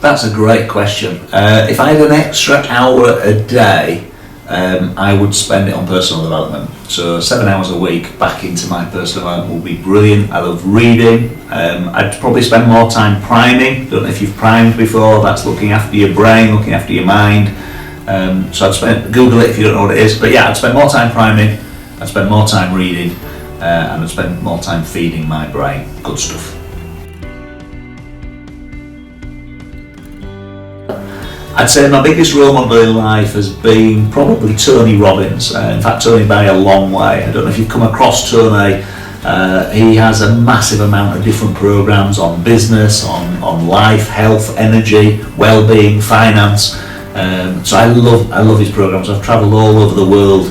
That's a great question. If I had an extra hour a day, I would spend it on personal development. So 7 hours a week back into my personal development would be brilliant. I love reading. I'd probably spend more time priming. Don't know if you've primed before. That's looking after your brain, looking after your mind. So Google it if you don't know what it is. But yeah, I'd spend more time priming. I'd spend more time reading, and I'd spend more time feeding my brain. Good stuff. I'd say my biggest role model in life has been probably Tony Robbins. In fact, Tony by a long way. I don't know if you've come across Tony. He has a massive amount of different programs on business, on life, health, energy, well-being, finance. So I love his programs. I've travelled all over the world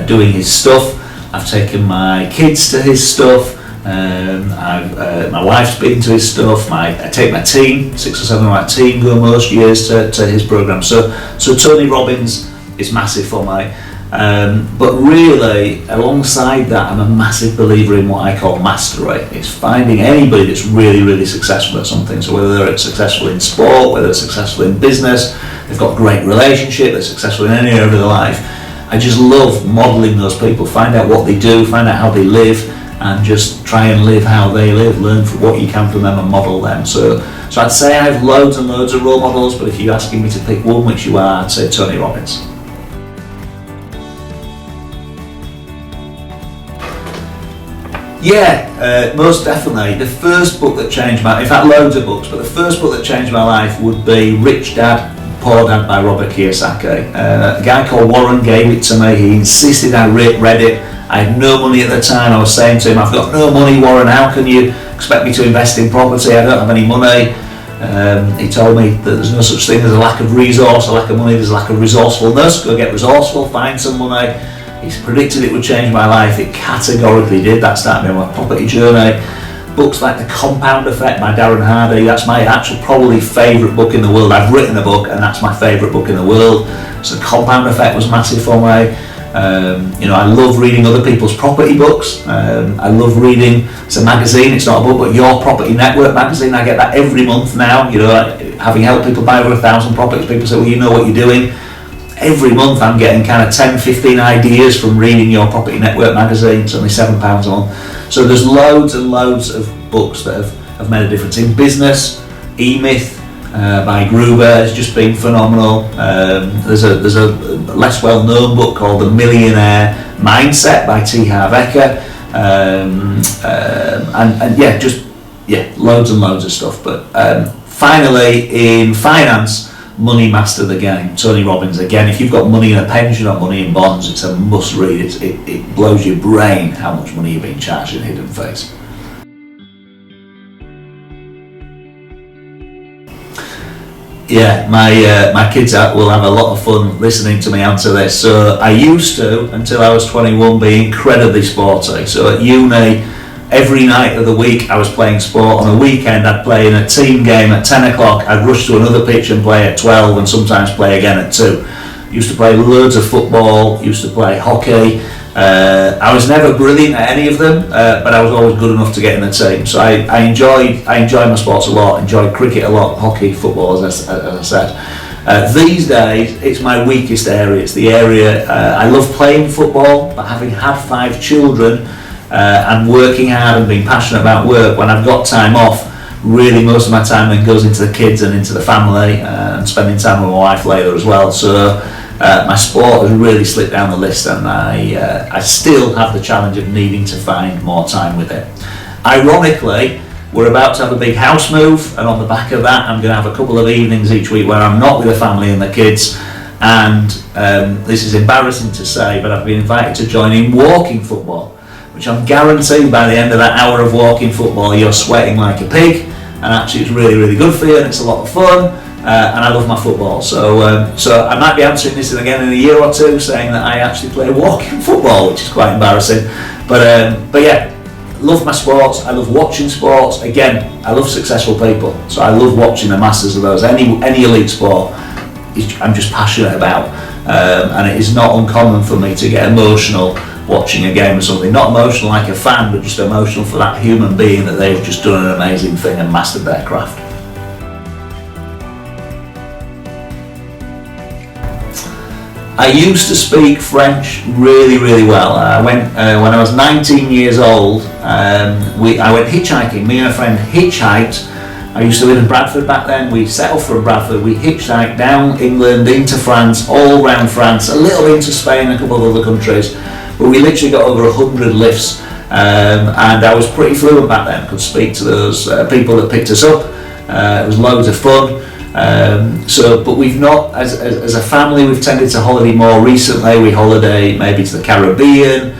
doing his stuff. I've taken my kids to his stuff. My wife's been to his stuff. I take my team, 6 or 7 of my team go most years to his program. So Tony Robbins is massive for me. But really, alongside that, I'm a massive believer in what I call mastery. It's finding anybody that's really, really successful at something. So whether they're successful in sport, whether they're successful in business, they've got a great relationship, they're successful in any area of their life. I just love modelling those people, find out what they do, find out how they live, and just try and live how they live, learn from what you can from them and model them. So I'd say I have loads and loads of role models, but if you're asking me to pick one, which you are, I'd say Tony Robbins. Yeah, most definitely. The first book that changed in fact loads of books, but the first book that changed my life would be Rich Dad, Poor Dad by Robert Kiyosaki. A guy called Warren gave it to me. He insisted I read it. I had no money at the time. I was saying to him, I've got no money, Warren, how can you expect me to invest in property? I don't have any money. He told me that there's no such thing as a lack of resource, a lack of money, there's a lack of resourcefulness. Go get resourceful, find some money. He's predicted it would change my life. It categorically did. That started me on my property journey. Books like The Compound Effect by Darren Hardy, that's my actual probably favourite book in the world. I've written a book and that's my favourite book in the world. So The Compound Effect was massive for me. I love reading other people's property books. I love reading, it's a magazine, it's not a book, but Your Property Network magazine. I get that every month now. Having helped people buy over 1,000 properties, people say, well, you know what you're doing. Every month I'm getting kind of 10, 15 ideas from reading Your Property Network magazine. It's only £7 a month. So there's loads and loads of books that have made a difference. In business, E-Myth by Gruber has just been phenomenal. There's a less well-known book called The Millionaire Mindset by T. Harv Eker. Loads and loads of stuff. But finally, in finance, Money Master the Game, Tony Robbins. Again, if you've got money in a pension or money in bonds, it's a must read. It blows your brain how much money you're being charged in hidden fees. Yeah, my kids will have a lot of fun listening to me answer this. So I used to, until I was 21, be incredibly sporty. So at uni, every night of the week I was playing sport. On a weekend I'd play in a team game at 10 o'clock, I'd rush to another pitch and play at 12 and sometimes play again at 2. Used to play loads of football, used to play hockey. I was never brilliant at any of them, but I was always good enough to get in the team. So I enjoy my sports a lot, enjoyed cricket a lot, hockey, football as I said. These days it's my weakest area. It's the area, I love playing football, but having had 5 children, and working hard and being passionate about work, when I've got time off, really most of my time then goes into the kids and into the family, and spending time with my wife later as well. So my sport has really slipped down the list, and I still have the challenge of needing to find more time with it. Ironically, we're about to have a big house move, and on the back of that I'm going to have a couple of evenings each week where I'm not with the family and the kids. And this is embarrassing to say, but I've been invited to join in walking football, which I'm guaranteed by the end of that hour of walking football you're sweating like a pig, and actually it's really, really good for you and it's a lot of fun, and I love my football. So I might be answering this again in a year or two saying that I actually play walking football, which is quite embarrassing. But yeah, love my sports, I love watching sports. Again, I love successful people, so I love watching the masters of those. Any elite sport I'm just passionate about, and it is not uncommon for me to get emotional watching a game or something. Not emotional like a fan, but just emotional for that human being that they've just done an amazing thing and mastered their craft. I used to speak French really, really well. I went when I was 19 years old. I went hitchhiking. Me and a friend hitchhiked. I used to live in Bradford back then. We set off from Bradford. We hitchhiked down England into France, all around France, a little into Spain, and a couple of other countries. But we literally got over 100 lifts, and I was pretty fluent back then. Could speak to those people that picked us up. It was loads of fun. But we've not, as a family, we've tended to holiday more recently. We holiday maybe to the Caribbean,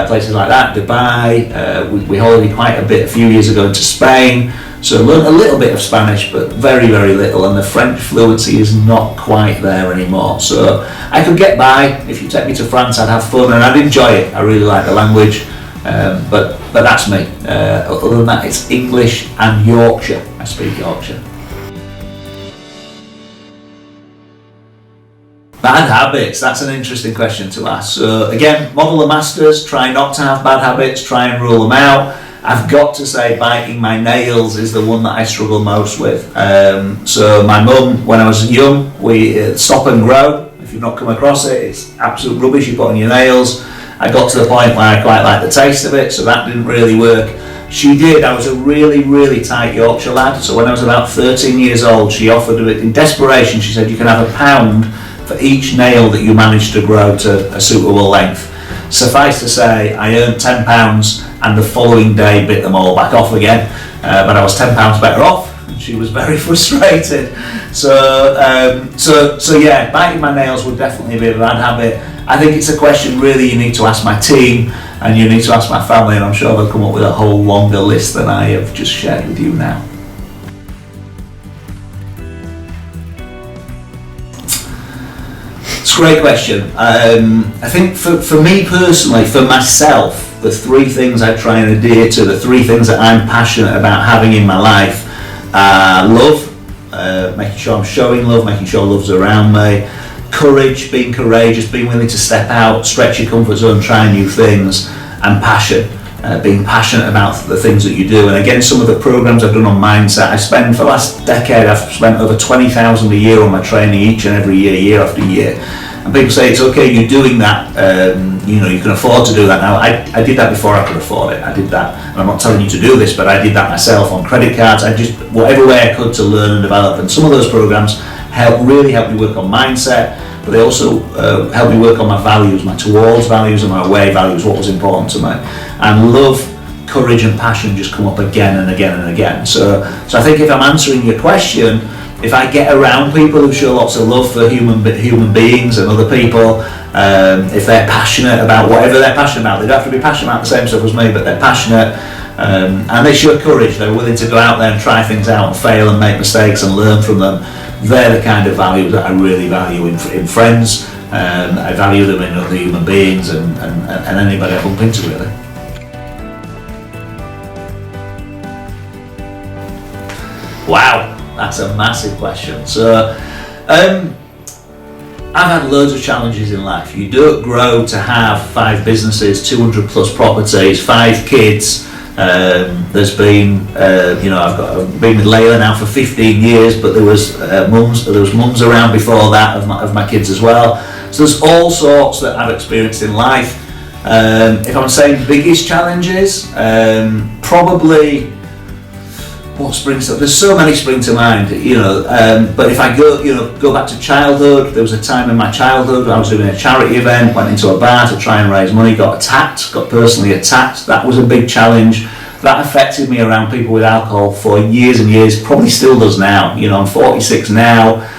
places like that, Dubai. We holidayed quite a bit a few years ago into Spain. So learned a little bit of Spanish, but very, very little, and the French fluency is not quite there anymore. So I could get by. If you take me to France, I'd have fun and I'd enjoy it. I really like the language, but that's me. Other than that, it's English and Yorkshire. I speak Yorkshire. Bad habits, that's an interesting question to ask. So again, model the masters, try not to have bad habits, try and rule them out. I've got to say biting my nails is the one that I struggle most with. So my mum, when I was young, we stop and grow. If you've not come across it, it's absolute rubbish you put on your nails. I got to the point where I quite liked the taste of it, so that didn't really work. She did. I was a really, really tight Yorkshire lad, so when I was about 13 years old, she offered it in desperation. She said, you can have £1 for each nail that you manage to grow to a suitable length. Suffice to say, I earned £10 and the following day bit them all back off again, but I was £10 better off and she was very frustrated. So yeah, biting my nails would definitely be a bad habit. I think it's a question really you need to ask my team and you need to ask my family, and I'm sure they'll come up with a whole longer list than I have just shared with you now. It's a great question. I think for me personally, for myself, the three things I try and adhere to, the three things that I'm passionate about having in my life are love, making sure I'm showing love, making sure love's around me, courage, being courageous, being willing to step out, stretch your comfort zone, try new things, and passion. Being passionate about the things that you do. And again, some of the programs I've done on mindset, I spend for the last decade, I've spent over 20,000 a year on my training each and every year, year after year. And people say it's okay, you're doing that, you can afford to do that now. I did that before I could afford it. I did that, and I'm not telling you to do this, but I did that myself on credit cards. I just, whatever way I could to learn and develop. And some of those programs really help me work on mindset, but they also help me work on my values, my towards values and my away values, what was important to me. And love, courage and passion just come up again and again and again. So I think if I'm answering your question, if I get around people who show lots of love for human beings and other people, if they're passionate about whatever they're passionate about, they don't have to be passionate about the same stuff as me, but they're passionate, and they show courage, they're willing to go out there and try things out and fail and make mistakes and learn from them. They're the kind of values that I really value in friends. I value them in other human beings and anybody I bump into, really. Wow, that's a massive question. So I've had loads of challenges in life. You don't grow to have 5 businesses, 200 plus properties, 5 kids. There's been, I've been with Layla now for 15 years, but there was mums around before that of my kids as well. So there's all sorts that I've experienced in life. If I'm saying biggest challenges, probably what springs to, there's so many spring to mind, but if I go back to childhood, there was a time in my childhood I was doing a charity event, went into a bar to try and raise money, got personally attacked. That was a big challenge. That affected me around people with alcohol for years and years, probably still does now. I'm 46 now.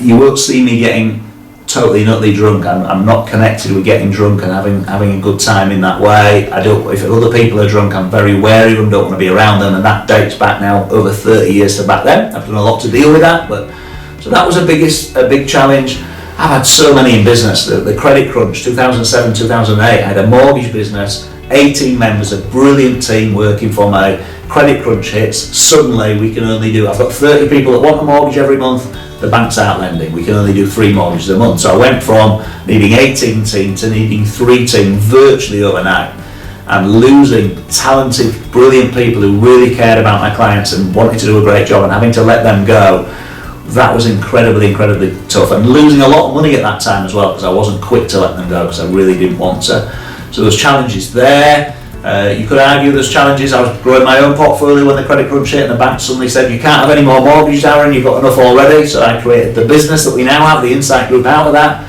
You won't see me getting totally nutty drunk. I'm not connected with getting drunk and having a good time in that way. If other people are drunk, I'm very wary of them, don't want to be around them, and that dates back now over 30 years to back then. I've done a lot to deal with that, so that was a big challenge. I've had so many in business. The credit crunch, 2007, 2008, I had a mortgage business, 18 members, a brilliant team working for me. Credit crunch hits, suddenly I've got 30 people that want a mortgage every month, the bank's out lending, we can only do 3 mortgages a month. So I went from needing 18 team to needing 3 team virtually overnight, and losing talented, brilliant people who really cared about my clients and wanted to do a great job, and having to let them go that was incredibly tough, and losing a lot of money at that time as well, because I wasn't quick to let them go, because I really didn't want to. So there's challenges there. You could argue there's challenges. I was growing my own portfolio when the credit crunch hit and the bank suddenly said you can't have any more mortgages, Aaron, you've got enough already. So I created the business that we now have, the Insight Group, out of that.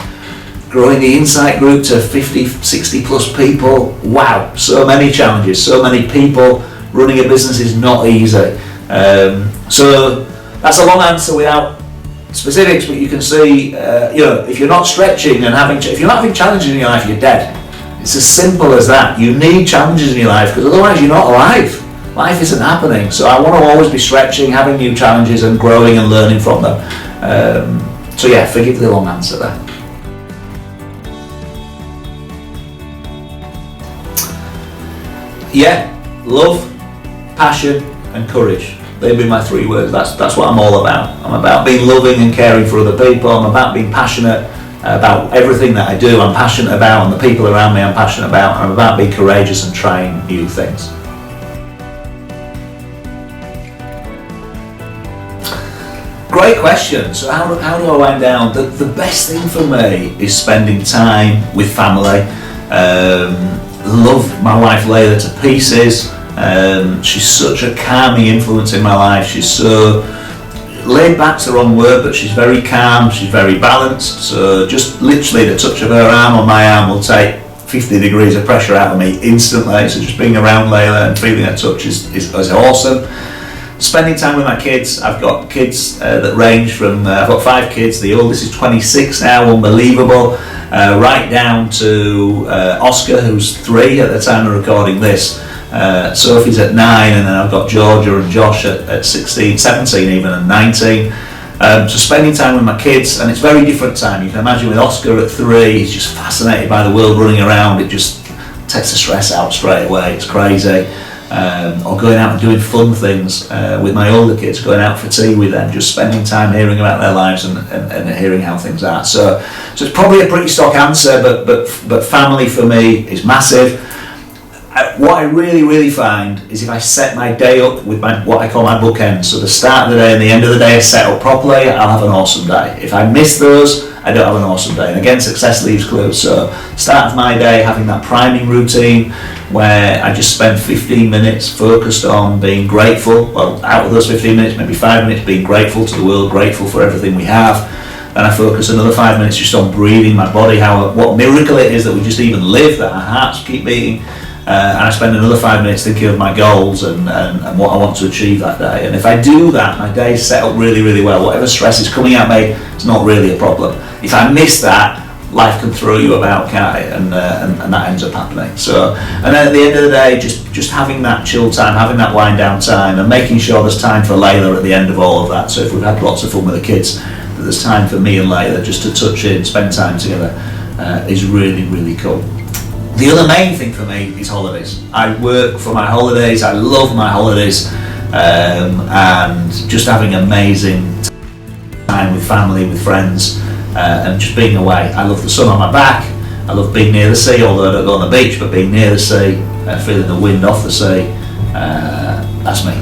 Growing the Insight Group to 50, 60 plus people. Wow, so many challenges, so many people. Running a business is not easy. So that's a long answer without specifics, but you can see, if you're not stretching and if you're not having challenges in your life, you're dead. It's as simple as that. You need challenges in your life, because otherwise you're not alive. Life isn't happening. So I want to always be stretching, having new challenges and growing and learning from them. So yeah, forgive the long answer there. Yeah, love, passion and courage. They've been my 3 words. That's what I'm all about. I'm about being loving and caring for other people. I'm about being passionate about everything that I do. I'm passionate about, and the people around me I'm passionate about. I'm about being courageous and trying new things. Great question. So how do I wind down? The best thing for me is spending time with family. Love my wife Layla to pieces. She's such a calming influence in my life. She's so laid back's the wrong word, but she's very calm, she's very balanced. So just literally the touch of her arm on my arm will take 50 degrees of pressure out of me instantly. So just being around Layla and feeling her touch is awesome. Spending time with my kids. I've got kids that range from, I've got 5 kids. The oldest is 26 now, unbelievable. Right down to Oscar, who's 3 at the time of recording this. Sophie's at 9, and then I've got Georgia and Josh at 16, 17 even, and 19. So spending time with my kids, and it's very different time. You can imagine with Oscar at 3, he's just fascinated by the world running around. It just takes the stress out straight away. It's crazy. Or going out and doing fun things with my older kids, going out for tea with them, just spending time hearing about their lives and hearing how things are. So it's probably a pretty stock answer, but family for me is massive. What I really find is if I set my day up with what I call my bookends, so the start of the day and the end of the day are set up properly, I'll have an awesome day. If I miss those, I don't have an awesome day. And again, success leaves clues. So start of my day having that priming routine where I just spend 15 minutes focused on being grateful. Well, out of those 15 minutes, maybe 5 minutes being grateful to the world, grateful for everything we have. Then I focus another 5 minutes just on breathing, my body, what a miracle it is that we just even live, that our hearts keep beating. And I spend another 5 minutes thinking of my goals and what I want to achieve that day. And if I do that, my day's set up really well. Whatever stress is coming at me, it's not really a problem. If I miss that, life can throw you about, can't it? And that ends up happening. So, and then at the end of the day, just having that chill time, having that wind down time, and making sure there's time for Layla at the end of all of that. So if we've had lots of fun with the kids, that there's time for me and Layla just to touch in, spend time together, is really cool. The other main thing for me is holidays. I work for my holidays, I love my holidays, and just having amazing time with family, with friends, and just being away. I love the sun on my back, I love being near the sea, although I don't go on the beach, but being near the sea, feeling the wind off the sea, that's me.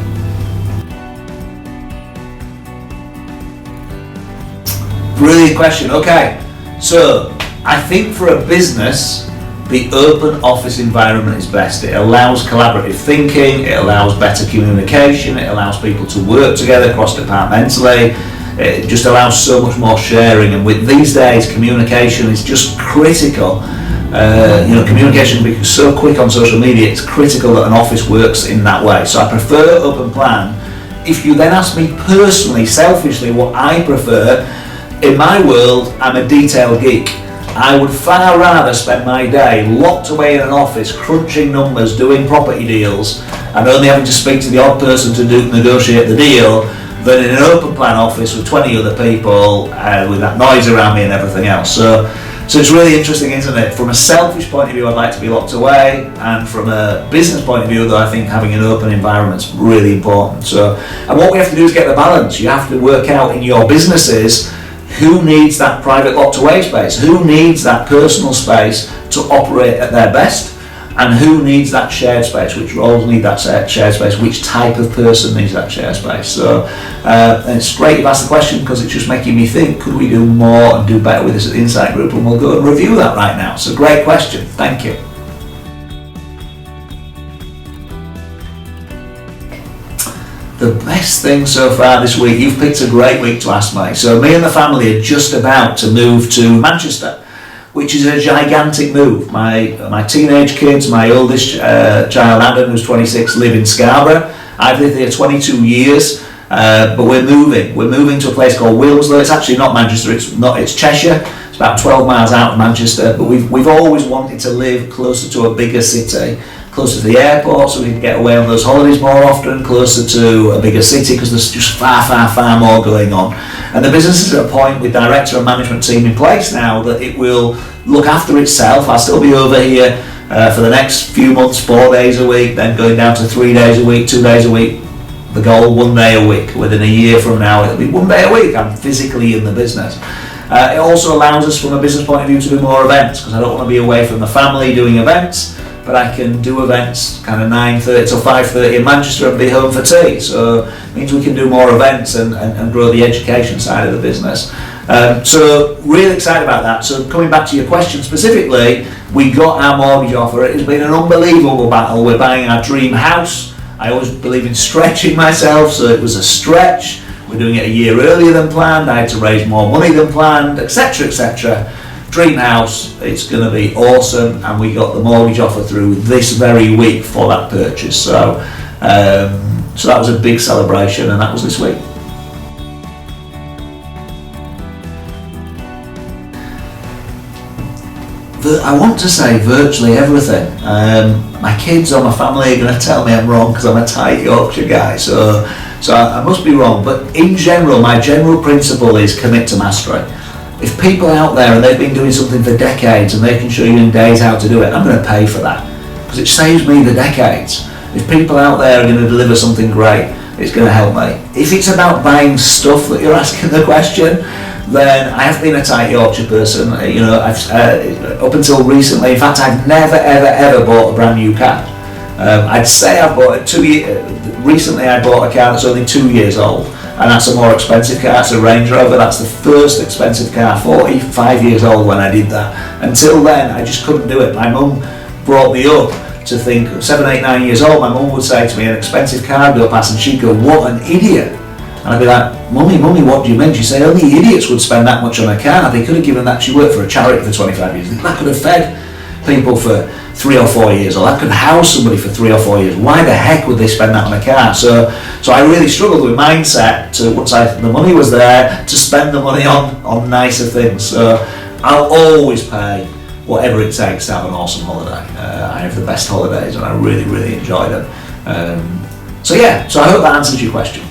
Brilliant question. Okay, so I think for a business, the open office environment is best. It allows collaborative thinking, it allows better communication, it allows people to work together cross-departmentally, it just allows so much more sharing, and with these days communication is just critical. Communication becomes so quick on social media, it's critical that an office works in that way. So I prefer open plan. If you then ask me personally, selfishly, what I prefer, in my world, I'm a detail geek. I would far rather spend my day locked away in an office, crunching numbers, doing property deals, and only having to speak to the odd person to negotiate the deal, than in an open plan office with 20 other people, with that noise around me and everything else. So it's really interesting, isn't it? From a selfish point of view, I'd like to be locked away, and from a business point of view, though, I think having an open environment is really important. So, and what we have to do is get the balance. You have to work out in your businesses who needs that private locked away space, who needs that personal space to operate at their best, and who needs that shared space, which roles need that shared space, which type of person needs that shared space. So and it's great you've asked the question, because it's just making me think, could we do more and do better with this at the Insight Group, and we'll go and review that right now. So great question, thank you. The best thing so far this week, you've picked a great week to ask me. So me and the family are just about to move to Manchester, which is a gigantic move. My teenage kids, my oldest child Adam, who's 26, live in Scarborough. I've lived here 22 years, but we're moving to a place called Wilmslow. It's actually not Manchester, it's Cheshire. It's about 12 miles out of Manchester, but we've always wanted to live closer to a bigger city, closer to the airport, so we can get away on those holidays more often, closer to a bigger city, because there's just far more going on. And the business is at a point with director and management team in place now that it will look after itself. I'll still be over here for the next few months, 4 days a week, then going down to 3 days a week, 2 days a week. The goal, 1 day a week. Within a year from now, it'll be 1 day a week. I'm physically in the business. It also allows us, from a business point of view, to do more events, because I don't want to be away from the family doing events, but I can do events kind of 9:30 till 5:30 in Manchester and be home for tea. So it means we can do more events and grow the education side of the business. So really excited about that. So coming back to your question specifically, we got our mortgage offer. It has been an unbelievable battle. We're buying our dream house. I always believe in stretching myself, so it was a stretch. We're doing it a year earlier than planned. I had to raise more money than planned, etc., etc. Dream house, it's going to be awesome, and we got the mortgage offer through this very week for that purchase. So that was a big celebration, and that was this week. I want to say virtually everything. My kids or my family are going to tell me I'm wrong, because I'm a tight Yorkshire guy, so I must be wrong. But in general, my general principle is commit to mastery. If people out there and they've been doing something for decades and they can show you in days how to do it, I'm going to pay for that, because it saves me the decades. If people out there are going to deliver something great, it's going to help me. If it's about buying stuff that you're asking the question, then I have been a tight Yorkshire person. You know, up until recently, in fact, I've never ever bought a brand new car. I'd say I've bought recently I bought a car that's only 2 years old, and that's a more expensive car. It's a Range Rover. That's the first expensive car, 45 years old when I did that. Until then, I just couldn't do it. My mum brought me up to think, 7, 8, 9 years old, my mum would say to me, an expensive car would go past, and she'd go, "What an idiot." And I'd be like, Mummy, what do you mean? She'd say, only idiots would spend that much on a car. They could have given that. She worked for a charity for 25 years. That could have fed people for 3 or 4 years, or that could house somebody for 3 or 4 years. Why the heck would they spend that on a car? So I really struggled with mindset to, once the money was there, to spend the money on nicer things. So I'll always pay whatever it takes to have an awesome holiday. I have the best holidays, and I really enjoy them. So I hope that answers your question.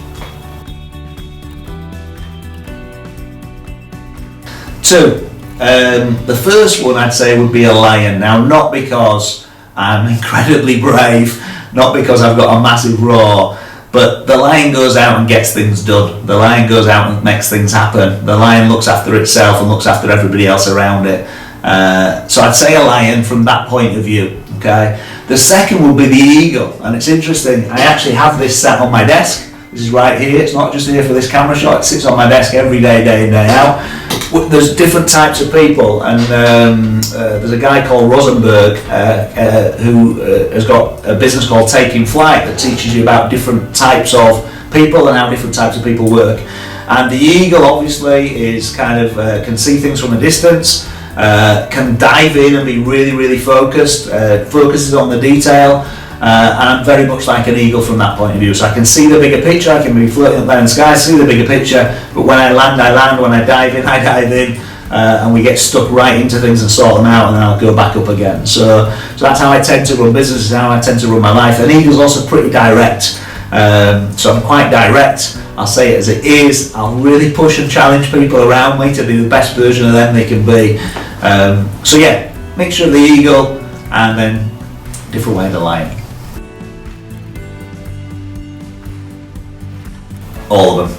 2. The first one I'd say would be a lion. Now, not because I'm incredibly brave, not because I've got a massive roar, but the lion goes out and gets things done. The lion goes out and makes things happen. The lion looks after itself and looks after everybody else around it. So I'd say a lion from that point of view. Okay. The second would be the eagle, and it's interesting. I actually have this sat on my desk. This is right here. It's not just here for this camera shot. It sits on my desk every day in, day out. There's different types of people, and there's a guy called Rosenberg who has got a business called Taking Flight that teaches you about different types of people and how different types of people work. And the eagle obviously is kind of can see things from a distance, can dive in and be really focused, focuses on the detail. And I'm very much like an eagle from that point of view. So I can see the bigger picture, I can be floating up there in the sky, see the bigger picture, but when I land, I land, when I dive in, and we get stuck right into things and sort them out, and then I'll go back up again. So that's how I tend to run businesses, how I tend to run my life. And eagle's also pretty direct. So I'm quite direct. I'll say it as it is. I'll really push and challenge people around me to be the best version of them they can be. Mixture of the eagle and then different way of the lion. All of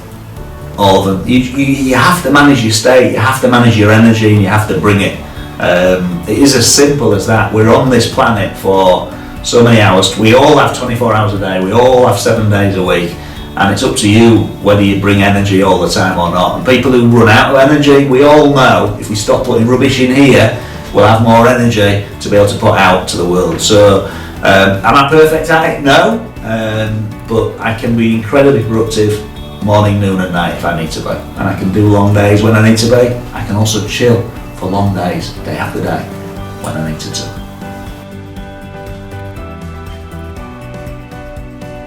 them. You have to manage your state, you have to manage your energy, and you have to bring it. It is as simple as that. We're on this planet for so many hours. We all have 24 hours a day. We all have 7 days a week. And it's up to you whether you bring energy all the time or not. And people who run out of energy, we all know if we stop putting rubbish in here, we'll have more energy to be able to put out to the world. So, am I perfect at it? No. But I can be incredibly productive morning, noon and night if I need to be. And I can do long days when I need to be. I can also chill for long days, day after day, when I need to.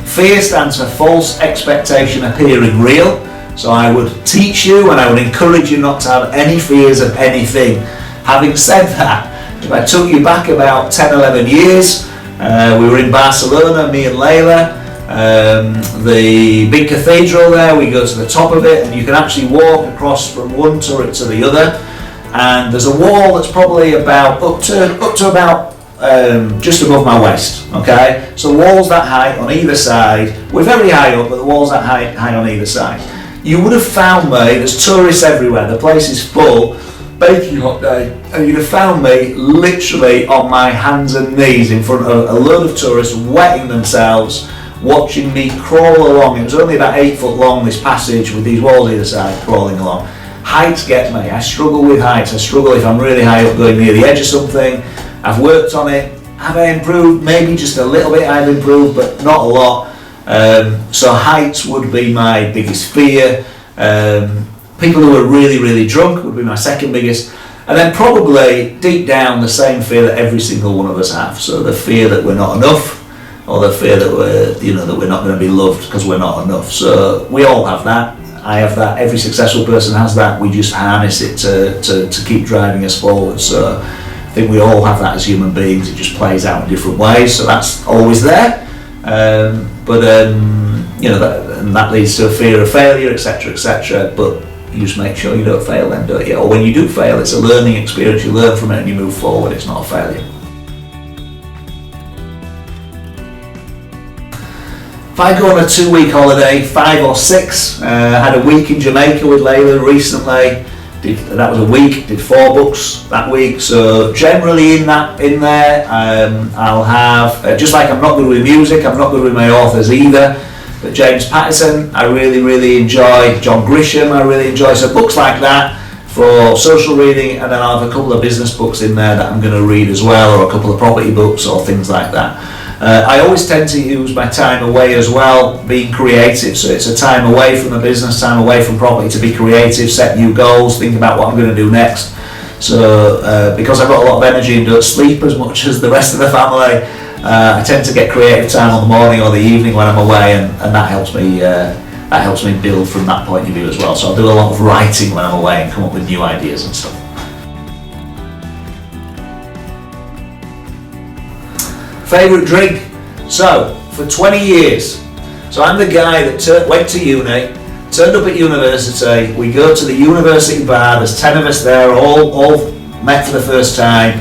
Fear stands for false expectation appearing real. So I would teach you and I would encourage you not to have any fears of anything. Having said that, if I took you back about 10, 11 years, we were in Barcelona, me and Layla, the big cathedral there, we go to the top of it and you can actually walk across from one turret to the other, and there's a wall that's probably about up to about just above my waist, okay? So walls that high on either side. We're very high up, but the walls that high on either side. You would have found me, there's tourists everywhere, the place is full, baking hot day, and you'd have found me literally on my hands and knees in front of a load of tourists wetting themselves, watching me crawl along. It was only about 8 foot long, this passage with these walls either side, crawling along. Heights get me, I struggle with heights, I struggle if I'm really high up going near the edge of something. I've worked on it. Have I improved? Maybe just a little bit I've improved, but not a lot. So heights would be my biggest fear. People who are really, really drunk would be my second biggest. And then probably deep down the same fear that every single one of us have. So the fear that we're not enough, or the fear that we're not going to be loved because we're not enough. So we all have that. I have that. Every successful person has that. We just harness it to keep driving us forward. So I think we all have that as human beings. It just plays out in different ways, so that's always there. That leads to a fear of failure, etc., etc. But you just make sure you don't fail then, don't you? Or when you do fail, it's a learning experience. You learn from it and you move forward. It's not a failure. If I go on a 2-week holiday, 5 or 6, I had a week in Jamaica with Layla recently. That was a week, did 4 books that week, so generally in there I'll have, just like I'm not good with music, I'm not good with my authors either, but James Patterson I really enjoy, John Grisham I really enjoy, so books like that for social reading, and then I'll have a couple of business books in there that I'm going to read as well, or a couple of property books or things like that. I always tend to use my time away as well, being creative, so it's a time away from the business, time away from property to be creative, set new goals, think about what I'm going to do next. So because I've got a lot of energy and don't sleep as much as the rest of the family, I tend to get creative time on the morning or the evening when I'm away, and that helps me build from that point of view as well. So I'll do a lot of writing when I'm away and come up with new ideas and stuff. Favourite drink? So, for 20 years, so I'm the guy that went to uni, turned up at university, we go to the university bar, there's 10 of us there, all met for the first time.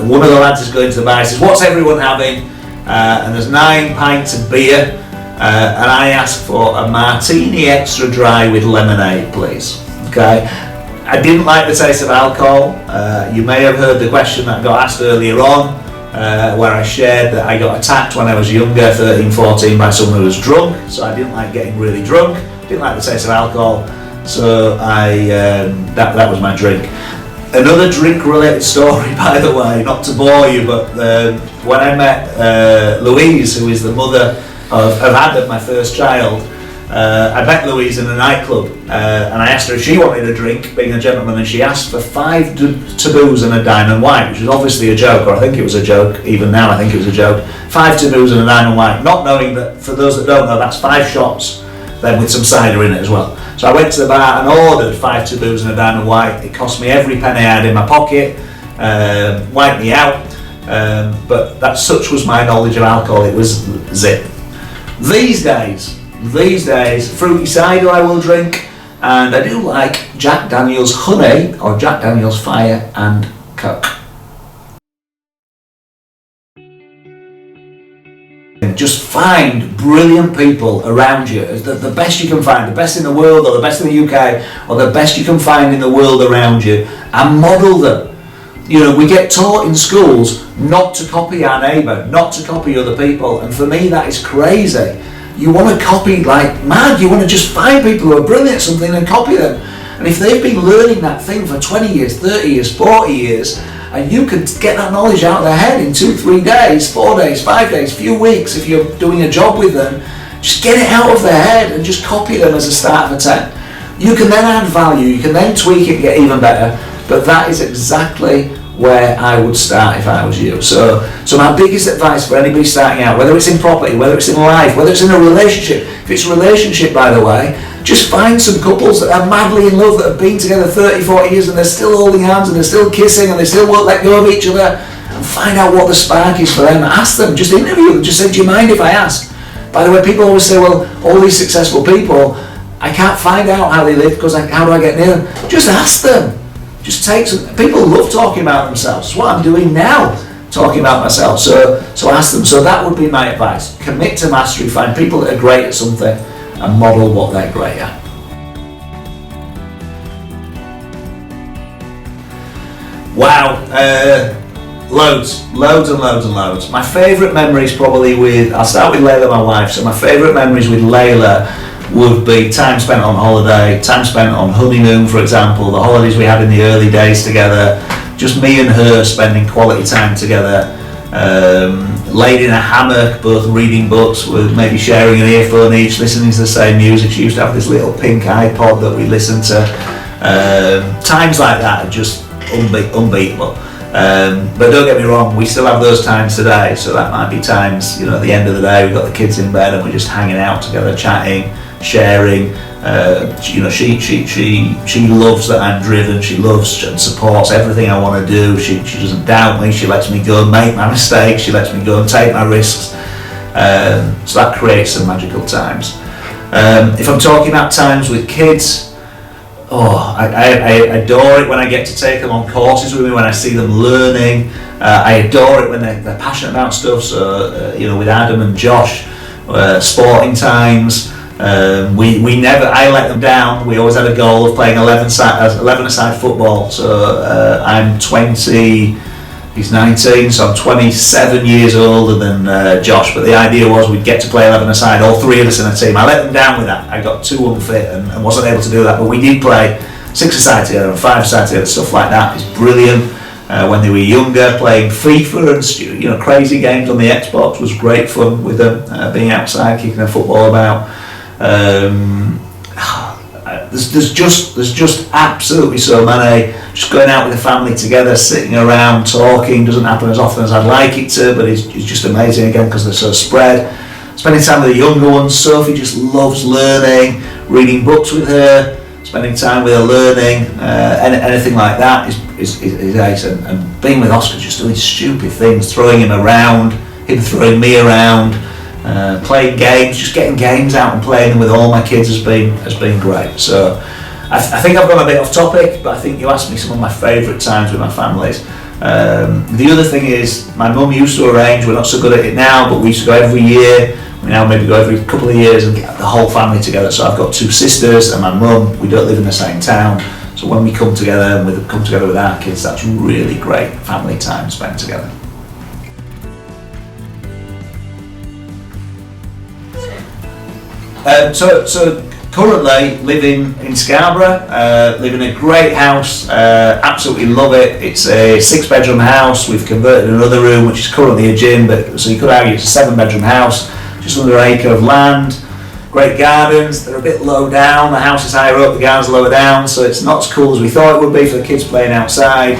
One of the lads is going to the bar, he says, what's everyone having? And there's 9 pints of beer, and I ask for a martini extra dry with lemonade, please. Okay? I didn't like the taste of alcohol. You may have heard the question that got asked earlier on, where I shared that I got attacked when I was younger, 13, 14, by someone who was drunk, so I didn't like getting really drunk, didn't like the taste of alcohol, so that was my drink. Another drink related story, by the way, not to bore you, but when I met Louise, who is the mother of Adam, my first child, I met Louise in a nightclub, and I asked her if she wanted a drink, being a gentleman, and she asked for 5 taboos and a diamond white, which was obviously a joke, or I think it was a joke, even now I think it was a joke. 5 taboos and a diamond white, not knowing that, for those that don't know, that's 5 shots, then with some cider in it as well. So I went to the bar and ordered 5 taboos and a diamond white. It cost me every penny I had in my pocket, wiped me out, but such was my knowledge of alcohol, it was zip. These days, fruity cider I will drink, and I do like Jack Daniel's Honey or Jack Daniel's Fire and Coke. Just find brilliant people around you, the best you can find, the best in the world or the best in the UK or the best you can find in the world around you, and model them. we get taught in schools not to copy our neighbour, not to copy other people, and for me that is crazy. You want to copy like mad. You want to just find people who are brilliant at something and copy them. And if they've been learning that thing for 20 years, 30 years, 40 years, and you can get that knowledge out of their head in 2, 3 days, 4 days, 5 days, few weeks, if you're doing a job with them, just get it out of their head and just copy them as a start of a 10. You can then add value, you can then tweak it and get even better, but that is exactly where I would start if I was you. So my biggest advice for anybody starting out, whether it's in property, whether it's in life, whether it's in a relationship, if it's a relationship, by the way, just find some couples that are madly in love, that have been together 30, 40 years and they're still holding hands and they're still kissing and they still won't let go of each other, and find out what the spark is for them. Ask them, just interview them, just say, do you mind if I ask? By the way, people always say, well, all these successful people, I can't find out how they live because how do I get near them? Just ask them. Just take some. People love talking about themselves. It's what I'm doing now, talking about myself. So ask them. So that would be my advice. Commit to mastery. Find people that are great at something and model what they're great at. Wow, loads and loads. My favourite memories probably I'll start with Layla, my wife. So my favourite memories with Layla would be time spent on holiday, time spent on honeymoon, for example, the holidays we had in the early days together, just me and her spending quality time together, laid in a hammock, both reading books, with maybe sharing an earphone each, listening to the same music. She used to have this little pink iPod that we listened to. Times like that are just unbeatable. But don't get me wrong, we still have those times today, so that might be times, at the end of the day we've got the kids in bed and we're just hanging out together, chatting, sharing. She loves that I'm driven. She loves and supports everything I want to do. She doesn't doubt me. She lets me go and make my mistakes. She lets me go and take my risks. So that creates some magical times. If I'm talking about times with kids, I adore it when I get to take them on courses with me, when I see them learning. I adore it when they're passionate about stuff. So with Adam and Josh, sporting times. I let them down. We always had a goal of playing 11-a-side football. So I'm 20, he's 19, so I'm 27 years older than Josh. But the idea was we'd get to play 11-a-side, all three of us in a team. I let them down with that. I got too unfit and wasn't able to do that. But we did play 6-a-side together and 5-a-side together. Stuff like that is brilliant. When they were younger, playing FIFA and crazy games on the Xbox was great fun with them. Being outside, kicking a football about. There's just absolutely so many. Just going out with the family together, sitting around talking, doesn't happen as often as I'd like it to, but it's just amazing again because they're so spread. Spending time with the younger ones. Sophie just loves learning, reading books with her, spending time with her learning, anything like that is ace. And being with Oscar, just doing stupid things, throwing him around, him throwing me around. Playing games, just getting games out and playing them with all my kids has been great. So I think I've gone a bit off topic, but I think you asked me some of my favourite times with my families. The other thing is, my mum used to arrange, we're not so good at it now, but we used to go every year. We now maybe go every couple of years and get the whole family together. So I've got 2 sisters and my mum. We don't live in the same town, so when we come together and we come together with our kids, that's really great family time spent together. So currently living in Scarborough, live in a great house, absolutely love it. It's a 6-bedroom house. We've converted another room, which is currently a gym, but so you could argue it's a 7-bedroom house, just under an acre of land. Great gardens. They're a bit low down. The house is higher up, the garden's lower down, so it's not as cool as we thought it would be for the kids playing outside.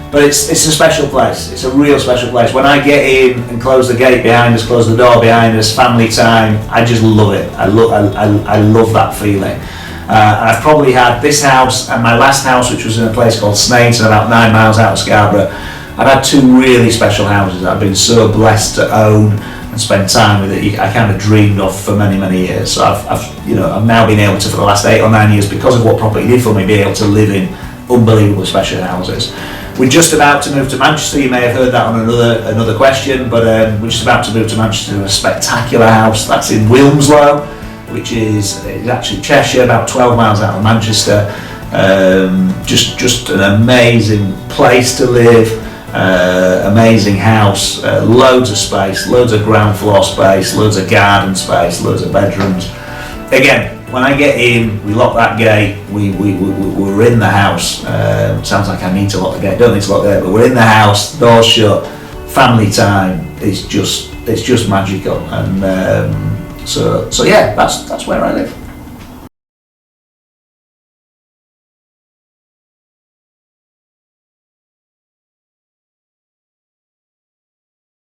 But it's a special place. It's a real special place. When I get in and close the gate behind us, close the door behind us, family time, I just love it. I love that feeling. And I've probably had this house and my last house, which was in a place called Snaighton, about 9 miles out of Scarborough. I've had 2 really special houses that I've been so blessed to own and spend time with it. I kind of dreamed of for many, many years. So I've now been able to, for the last 8 or 9 years, because of what property did for me, be able to live in unbelievable special houses. We're just about to move to Manchester. You may have heard that on another question, but we're just about to move to Manchester to a spectacular house that's in Wilmslow, which is actually Cheshire, about 12 miles out of Manchester. Just an amazing place to live, amazing house, loads of space, loads of ground floor space, loads of garden space, loads of bedrooms. Again, when I get in, we lock that gate, we're in the house. Sounds like I need to lock the gate, don't need to lock the gate, but we're in the house, doors shut, family time. It's just magical. And so yeah, that's where I live.